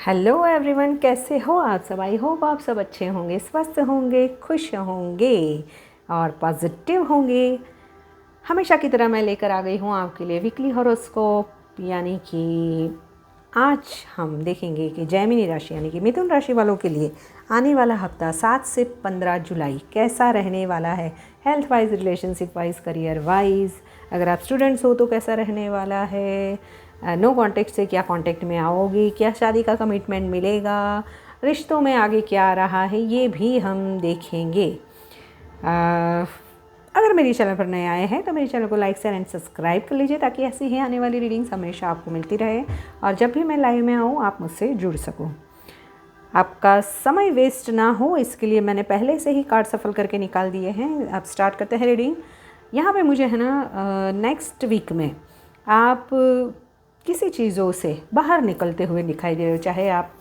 Hello everyone, कैसे हो आप सब। आई होप आप सब अच्छे होंगे, स्वस्थ होंगे, खुश होंगे और पॉजिटिव होंगे। हमेशा की तरह मैं लेकर आ गई हूँ आपके लिए वीकली हॉरोस्कोप, यानी कि आज हम देखेंगे कि जेमिनी राशि यानी कि मिथुन राशि वालों के लिए आने वाला हफ्ता 7 से 15 जुलाई कैसा रहने वाला है। Health wise, relationship wise, career wise, अगर आप स्टूडेंट्स हो तो कैसा रहने वाला है, नो कांटेक्ट से क्या कांटेक्ट में आओगी, क्या शादी का कमिटमेंट मिलेगा, रिश्तों में आगे क्या आ रहा है, ये भी हम देखेंगे। अगर मेरे चैनल पर नए आए हैं तो मेरे चैनल को लाइक शेयर एंड सब्सक्राइब कर लीजिए, ताकि ऐसी ही आने वाली रीडिंग्स हमेशा आपको मिलती रहे और जब भी मैं लाइव में आऊँ आप मुझसे जुड़ सकूँ। आपका समय वेस्ट ना हो इसके लिए मैंने पहले से ही कार्ड सफल करके निकाल दिए हैं। आप स्टार्ट करते हैं रीडिंग। यहाँ पे मुझे है ना नेक्स्ट वीक में आप किसी चीज़ों से बाहर निकलते हुए दिखाई दे रहे हो। चाहे आप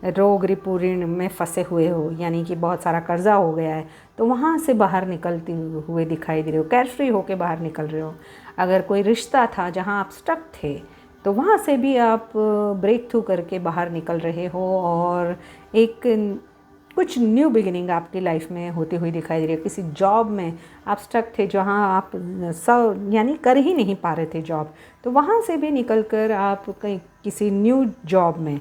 रोग रिपू ऋण में फंसे हुए हो, यानी कि बहुत सारा कर्जा हो गया है तो वहाँ से बाहर निकलते हुए दिखाई दे रहे हो, केयर फ्री होके बाहर निकल रहे हो। अगर कोई रिश्ता था जहाँ आप स्टक थे तो वहाँ से भी आप ब्रेक थ्रू करके बाहर निकल रहे हो और एक कुछ न्यू बिगिनिंग आपकी लाइफ में होती हुई दिखाई दे रही है। किसी जॉब में आप स्टक थे जहाँ आप सब यानी कर ही नहीं पा रहे थे जॉब, तो वहाँ से भी निकल कर आप कहीं किसी न्यू जॉब में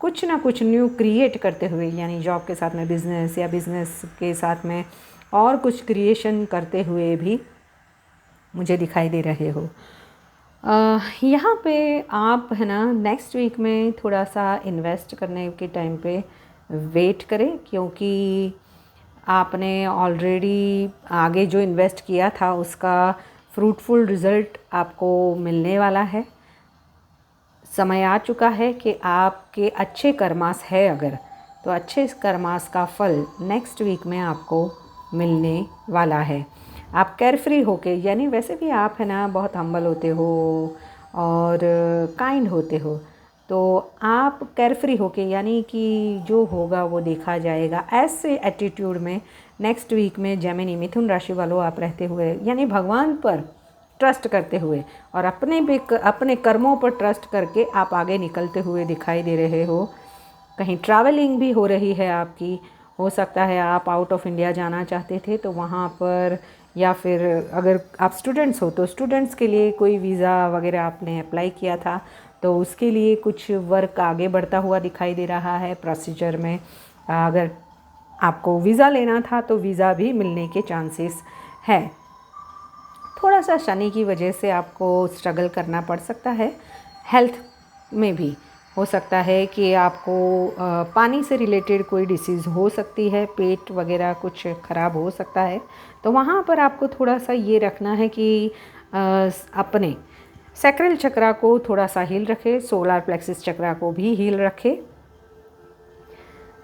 कुछ ना कुछ न्यू क्रिएट करते हुए, यानी जॉब के साथ में बिज़नेस या बिज़नेस के साथ में और कुछ क्रिएशन करते हुए भी मुझे दिखाई दे रहे हो। यहाँ पे आप है ना नेक्स्ट वीक में थोड़ा सा इन्वेस्ट करने के टाइम पे वेट करें, क्योंकि आपने ऑलरेडी आगे जो इन्वेस्ट किया था उसका फ्रूटफुल रिज़ल्ट आपको मिलने वाला है। समय आ चुका है कि आपके अच्छे कर्मास है अगर, तो अच्छे कर्मास का फल नेक्स्ट वीक में आपको मिलने वाला है। आप केयरफ्री होके, यानी वैसे भी आप है ना बहुत हम्बल होते हो और काइंड होते हो, तो आप केयरफ्री होके यानी कि जो होगा वो देखा जाएगा, ऐसे एटीट्यूड में नेक्स्ट वीक में जेमिनी मिथुन राशि वालों आप रहते हुए, यानी भगवान पर ट्रस्ट करते हुए और अपने कर्मों पर ट्रस्ट करके आप आगे निकलते हुए दिखाई दे रहे हो। कहीं ट्रैवलिंग भी हो रही है आपकी, हो सकता है आप आउट ऑफ इंडिया जाना चाहते थे तो वहाँ पर, या फिर अगर आप स्टूडेंट्स हो तो स्टूडेंट्स के लिए कोई वीज़ा वगैरह आपने अप्लाई किया था तो उसके लिए कुछ वर्क आगे बढ़ता हुआ दिखाई दे रहा है प्रोसीजर में। अगर आपको वीज़ा लेना था तो वीज़ा भी मिलने के चांसेस है। थोड़ा सा शनि की वजह से आपको स्ट्रगल करना पड़ सकता है। हेल्थ में भी हो सकता है कि आपको पानी से रिलेटेड कोई डिसीज़ हो सकती है, पेट वगैरह कुछ ख़राब हो सकता है, तो वहाँ पर आपको थोड़ा सा ये रखना है कि अपने सैक्रल चक्रा को थोड़ा सा हील रखें, सोलर प्लेक्सिस चक्रा को भी हील रखें।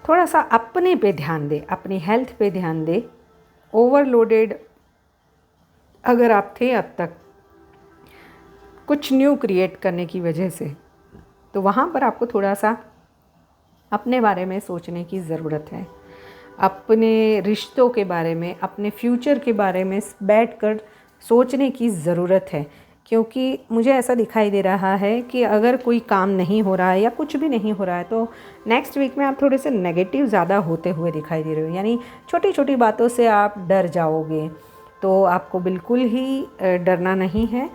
थोड़ा सा अपने पे ध्यान दें, अपनी हेल्थ पे ध्यान दें। ओवरलोडेड अगर आप थे अब तक कुछ न्यू क्रिएट करने की वजह से, तो वहाँ पर आपको थोड़ा सा अपने बारे में सोचने की ज़रूरत है। अपने रिश्तों के बारे में, अपने फ्यूचर के बारे में बैठकर सोचने की ज़रूरत है, क्योंकि मुझे ऐसा दिखाई दे रहा है कि अगर कोई काम नहीं हो रहा है या कुछ भी नहीं हो रहा है तो नेक्स्ट वीक में आप थोड़े से नेगेटिव ज़्यादा होते हुए दिखाई दे रहे हो, यानी छोटी छोटी बातों से आप डर जाओगे। तो आपको बिल्कुल ही डरना नहीं है।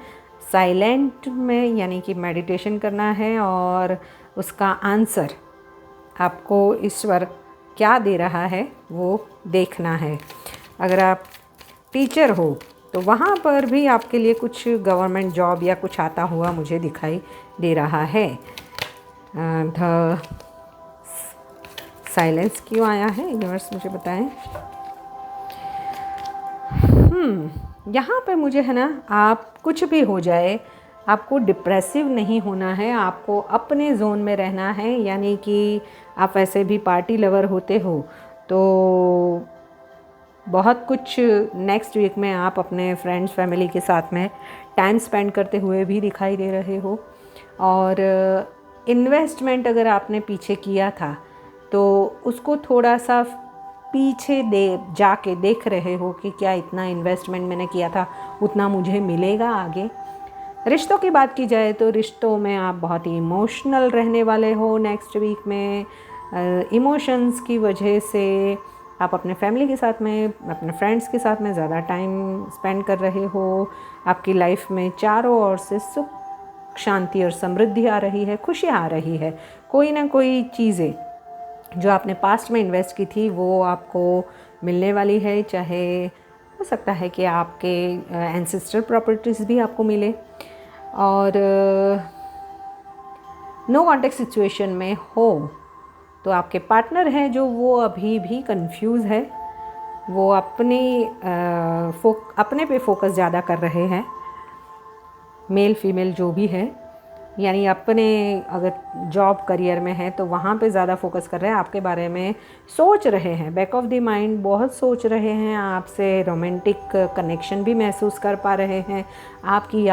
साइलेंट में यानी कि मेडिटेशन करना है और उसका आंसर आपको ईश्वर क्या दे रहा है वो देखना है। अगर आप टीचर हो तो वहाँ पर भी आपके लिए कुछ गवर्नमेंट जॉब या कुछ आता हुआ मुझे दिखाई दे रहा है। द साइलेंस क्यों आया है, यूनिवर्स मुझे बताएं। यहाँ पे मुझे है ना, आप कुछ भी हो जाए आपको डिप्रेसिव नहीं होना है, आपको अपने जोन में रहना है। यानी कि आप वैसे भी पार्टी लवर होते हो तो बहुत कुछ नेक्स्ट वीक में आप अपने फ्रेंड्स फैमिली के साथ में टाइम स्पेंड करते हुए भी दिखाई दे रहे हो। और इन्वेस्टमेंट अगर आपने पीछे किया था तो उसको थोड़ा सा पीछे जाके देख रहे हो कि क्या इतना इन्वेस्टमेंट मैंने किया था उतना मुझे मिलेगा आगे। रिश्तों की बात की जाए तो रिश्तों में आप बहुत ही इमोशनल रहने वाले हो नेक्स्ट वीक में। इमोशंस की वजह से आप अपने फैमिली के साथ में, अपने फ्रेंड्स के साथ में ज़्यादा टाइम स्पेंड कर रहे हो। आपकी लाइफ में चारों ओर से सुख, शांति और समृद्धि आ रही है, खुशियाँ आ रही है। कोई ना कोई चीज़ें जो आपने पास्ट में इन्वेस्ट की थी वो आपको मिलने वाली है। चाहे हो सकता है कि आपके एंसेस्ट्रल प्रॉपर्टीज़ भी आपको मिले, और नो कॉन्टेक्ट सिचुएशन में हो तो आपके पार्टनर हैं जो वो अभी भी कंफ्यूज है, वो अपने पे फोकस ज़्यादा कर रहे हैं, मेल फीमेल जो भी है, यानी अपने अगर जॉब करियर में है तो वहाँ पे ज़्यादा फोकस कर रहे हैं, आपके बारे में सोच रहे हैं, बैक ऑफ द माइंड बहुत सोच रहे हैं, आपसे रोमांटिक कनेक्शन भी महसूस कर पा रहे हैं। आपकी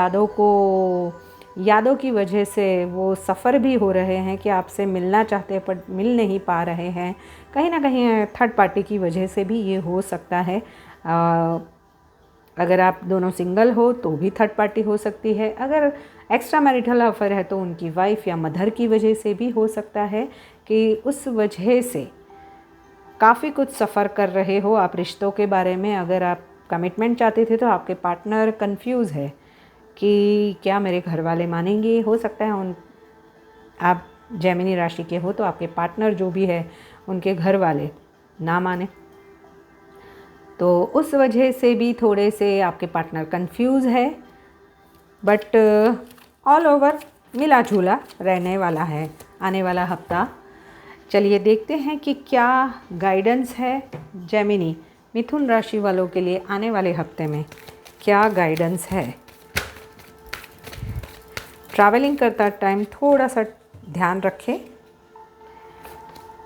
यादों की वजह से वो सफ़र भी हो रहे हैं कि आपसे मिलना चाहते हैं पर मिल नहीं पा रहे हैं। कहीं ना कहीं थर्ड पार्टी की वजह से भी ये हो सकता है। अगर आप दोनों सिंगल हो तो भी थर्ड पार्टी हो सकती है। अगर एक्स्ट्रा मैरिटल अफेयर है तो उनकी वाइफ या मदर की वजह से भी हो सकता है कि उस वजह से काफ़ी कुछ सफ़र कर रहे हो आप रिश्तों के बारे में। अगर आप कमिटमेंट चाहते थे तो आपके पार्टनर कंफ्यूज है कि क्या मेरे घर वाले मानेंगे। हो सकता है आप जेमिनी राशि के हो तो आपके पार्टनर जो भी है उनके घर वाले ना माने, तो उस वजह से भी थोड़े से आपके पार्टनर कंफ्यूज है। बट ऑल ओवर मिला जुला रहने वाला है आने वाला हफ्ता। चलिए देखते हैं कि क्या गाइडेंस है जेमिनी मिथुन राशि वालों के लिए आने वाले हफ्ते में, क्या गाइडेंस है। ट्रैवलिंग करता टाइम थोड़ा सा ध्यान रखें,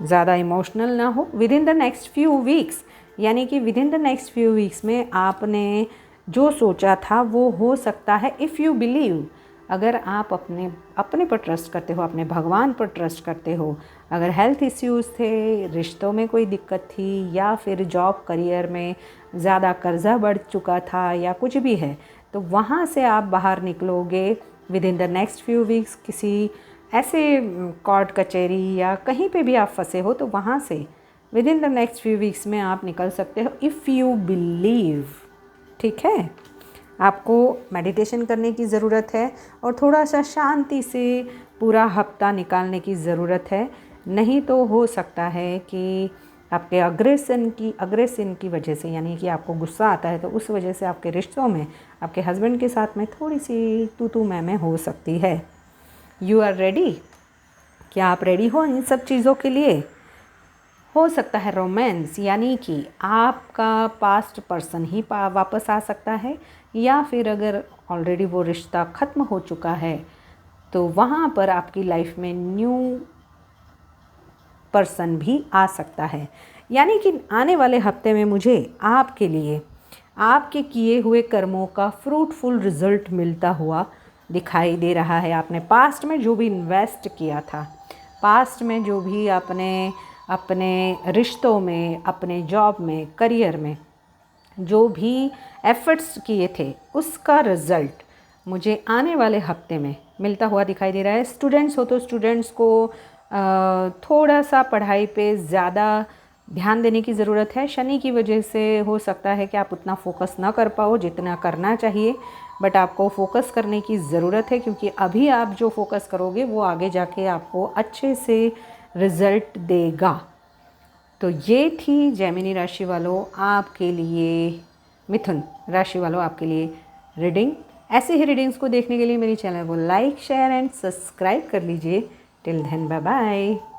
ज़्यादा इमोशनल ना हो। With in the next few weeks, यानी कि with in the next few weeks में आपने जो सोचा था वो हो सकता है, इफ़ यू बिलीव। अगर आप अपने पर ट्रस्ट करते हो, अपने भगवान पर ट्रस्ट करते हो, अगर हेल्थ इश्यूज़ थे, रिश्तों में कोई दिक्कत थी, या फिर जॉब करियर में ज़्यादा कर्जा बढ़ चुका था या कुछ भी है, तो वहाँ से आप बाहर निकलोगे with in the next few weeks. किसी ऐसे कोर्ट कचहरी या कहीं पे भी आप फंसे हो तो वहाँ से with in the next few weeks में आप निकल सकते हो, इफ़ यू बिलीव। ठीक है, आपको मेडिटेशन करने की ज़रूरत है और थोड़ा सा शांति से पूरा हफ्ता निकालने की ज़रूरत है। नहीं तो हो सकता है कि आपके अग्रेशन की वजह से, यानी कि आपको गुस्सा आता है तो उस वजह से आपके रिश्तों में आपके हस्बैंड के साथ में थोड़ी सी तू मैं हो सकती है। You are ready? क्या आप रेडी हो इन सब चीज़ों के लिए? हो सकता है रोमांस, यानी कि आपका पास्ट पर्सन ही वापस आ सकता है, या फिर अगर ऑलरेडी वो रिश्ता ख़त्म हो चुका है तो वहाँ पर आपकी लाइफ में न्यू पर्सन भी आ सकता है। यानी कि आने वाले हफ्ते में मुझे आपके लिए आपके किए हुए कर्मों का फ्रूटफुल रिज़ल्ट मिलता हुआ दिखाई दे रहा है। आपने पास्ट में जो भी इन्वेस्ट किया था, पास्ट में जो भी आपने अपने रिश्तों में, अपने जॉब में, करियर में जो भी एफर्ट्स किए थे, उसका रिज़ल्ट मुझे आने वाले हफ्ते में मिलता हुआ दिखाई दे रहा है। स्टूडेंट्स हो तो स्टूडेंट्स को थोड़ा सा पढ़ाई पे ज़्यादा ध्यान देने की ज़रूरत है। शनि की वजह से हो सकता है कि आप उतना फोकस ना कर पाओ जितना करना चाहिए, बट आपको फोकस करने की ज़रूरत है, क्योंकि अभी आप जो फोकस करोगे वो आगे जाके आपको अच्छे से रिज़ल्ट देगा। तो ये थी जेमिनी राशि वालों आपके लिए, मिथुन राशि वालों आपके लिए रीडिंग। ऐसे ही रीडिंग्स को देखने के लिए मेरी चैनल को लाइक, शेयर एंड सब्सक्राइब कर लीजिए। Till then bye bye.